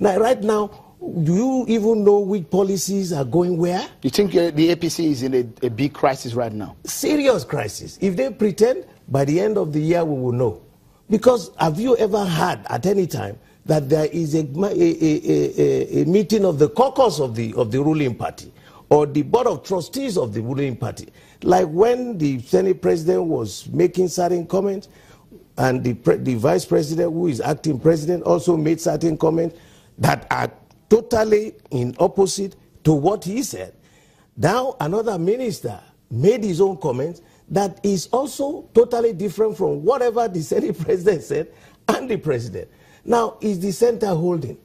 Now, right now, do you even know which policies are going where? You think the APC is in a big crisis right now? Serious crisis. If they pretend, by the end of the year we will know. Because have you ever heard at any time that there is a meeting of the caucus of the ruling party or the board of trustees of the ruling party? Like when the Senate president was making certain comments and the vice president, who is acting president, also made certain comments that are totally in opposite to what he said. Now another minister made his own comments that is also totally different from whatever the Senate president said and the president. Now, is the center holding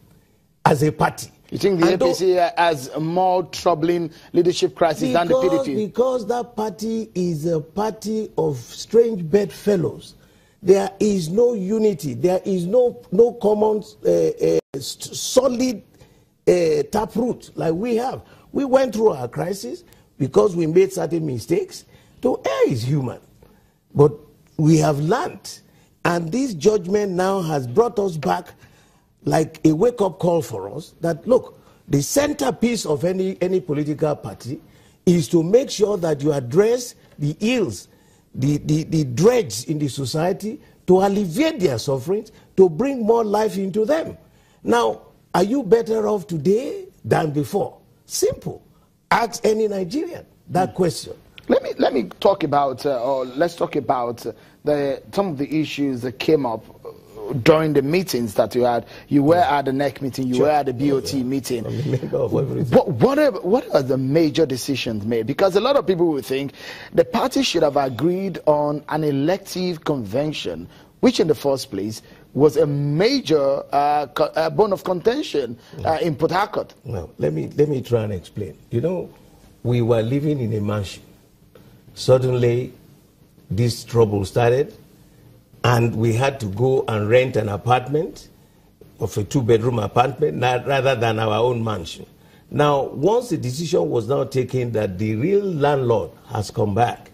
as a party? You think the APC has a more troubling leadership crisis than the PDP? Because that party is a party of strange bedfellows. There is no unity. There is no common solid taproot like we have. We went through our crisis because we made certain mistakes. To err is human. But we have learned. And this judgment now has brought us back like a wake-up call for us that, look, the centerpiece of any political party is to make sure that you address the ills, the dregs in the society, to alleviate their sufferings, to bring more life into them. Now, are you better off today than before? Simple. Ask any Nigerian that question. Let me talk about, or let's talk about some of the issues that came up during the meetings that you had. You were at the NEC meeting, you were at the BOT meeting. What are the major decisions made? Because a lot of people will think the party should have agreed on an elective convention, which in the first place was a major bone of contention in Port Harcourt. Well, let me try and explain. You know, we were living in a mansion. Suddenly, this trouble started, and we had to go and rent an apartment, of a 2-bedroom apartment, rather than our own mansion. Now, once the decision was now taken that the real landlord has come back,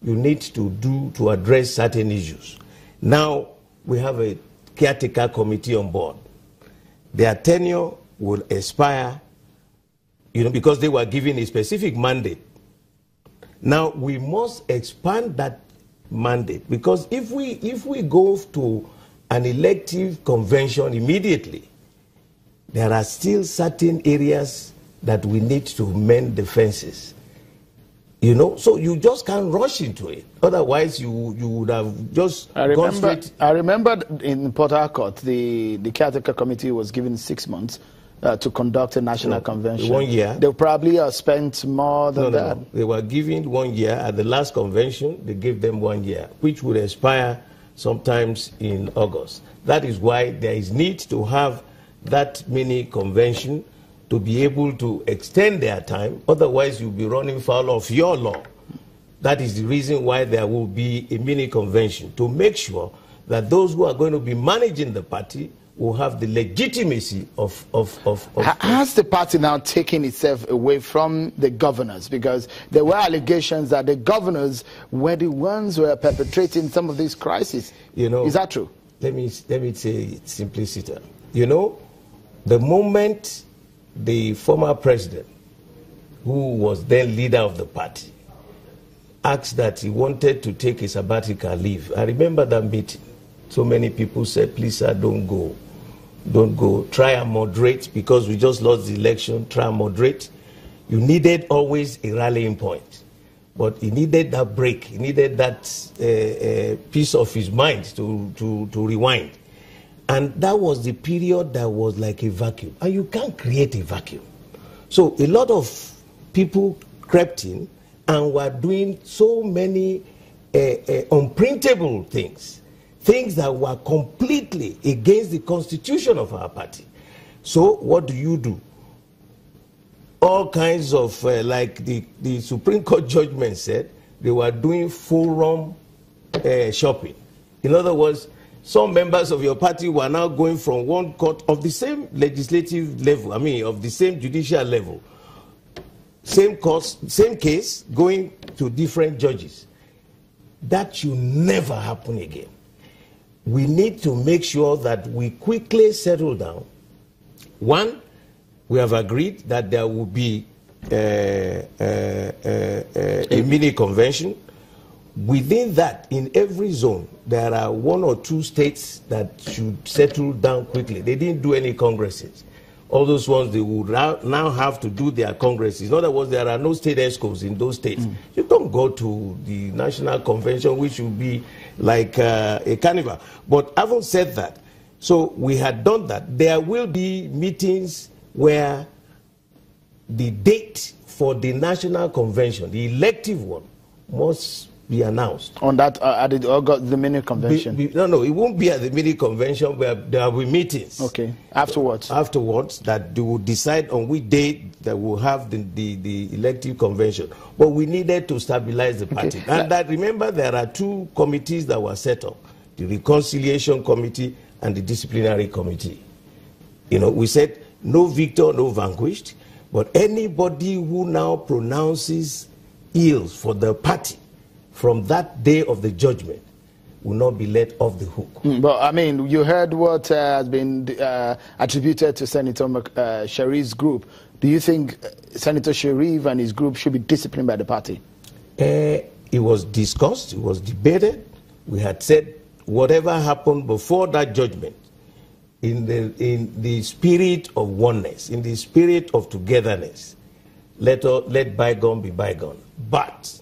you need to address certain issues. Now, we have a caretaker committee on board. Their tenure will expire, you know, because they were given a specific mandate. Now, we must expand that mandate, because if we go to an elective convention immediately, there are still certain areas that we need to mend the fences. You know, so you just can't rush into it. Otherwise, you would have just gone straight. I remember in Port Harcourt, the caretaker committee was given 6 months to conduct a national convention. 1 year. They probably spent more than that. No. They were given 1 year. At the last convention, they gave them 1 year, which would expire sometimes in August. That is why there is need to have that mini convention to be able to extend their time. Otherwise, you'll be running foul of your law. That is the reason why there will be a mini convention, to make sure that those who are going to be managing the party will have the legitimacy of Has the party now taken itself away from the governors? Because there were allegations that the governors were the ones who were perpetrating some of these crises. You know, is that true? Let me say it simply, Sita. You know, the moment the former president, who was then leader of the party, asked that he wanted to take a sabbatical leave, I remember that meeting. So many people said, please, sir, don't go. Don't go. Try and moderate, because we just lost the election. Try and moderate. You needed always a rallying point. But he needed that break. He needed that piece of his mind to rewind. And that was the period that was like a vacuum. And you can't create a vacuum. So a lot of people crept in and were doing so many unprintable things. Things that were completely against the constitution of our party. So what do? All kinds of, like the Supreme Court judgment said, they were doing forum shopping. In other words, some members of your party were now going from one court of the same legislative level, of the same judicial level, same course, same case, going to different judges. That should never happen again. We need to make sure that we quickly settle down One, we have agreed that there will be a mini convention. Within that, in every zone, there are 1 or 2 states that should settle down quickly. They didn't do any congresses. All those ones, they would now have to do their congresses. In other words, there are no state ESCOs in those states. You don't go to the national convention, which would be like a carnival. But having said that, so we had done that. There will be meetings where the date for the national convention, the elective one, must be announced. On that, at the mini convention? No, it won't be at the mini convention, where there will be meetings. Okay, afterwards? Afterwards, that they will decide on which day that will have the elective convention. But we needed to stabilize the party. Okay. And that, remember, there are 2 committees that were set up, the Reconciliation Committee and the Disciplinary Committee. You know, we said, no victor, no vanquished, but anybody who now pronounces ills for the party from that day of the judgment will not be let off the hook. But I mean, you heard what has been attributed to Senator Sharif's group. Do you think Senator Sharif and his group should be disciplined by the party? It was discussed, it was debated. We had said whatever happened before that judgment, in the spirit of oneness, in the spirit of togetherness, let bygone be bygone. But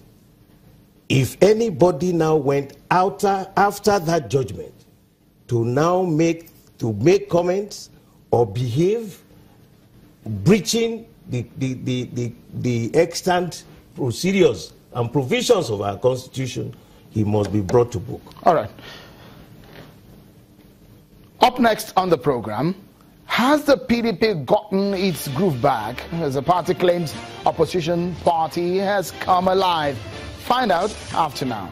if anybody now went after that judgment to now make comments or behave breaching the extant procedures and provisions of our Constitution, he must be brought to book. All right. Up next on the program, has the PDP gotten its groove back? As the party claims opposition party has come alive. Find out after now.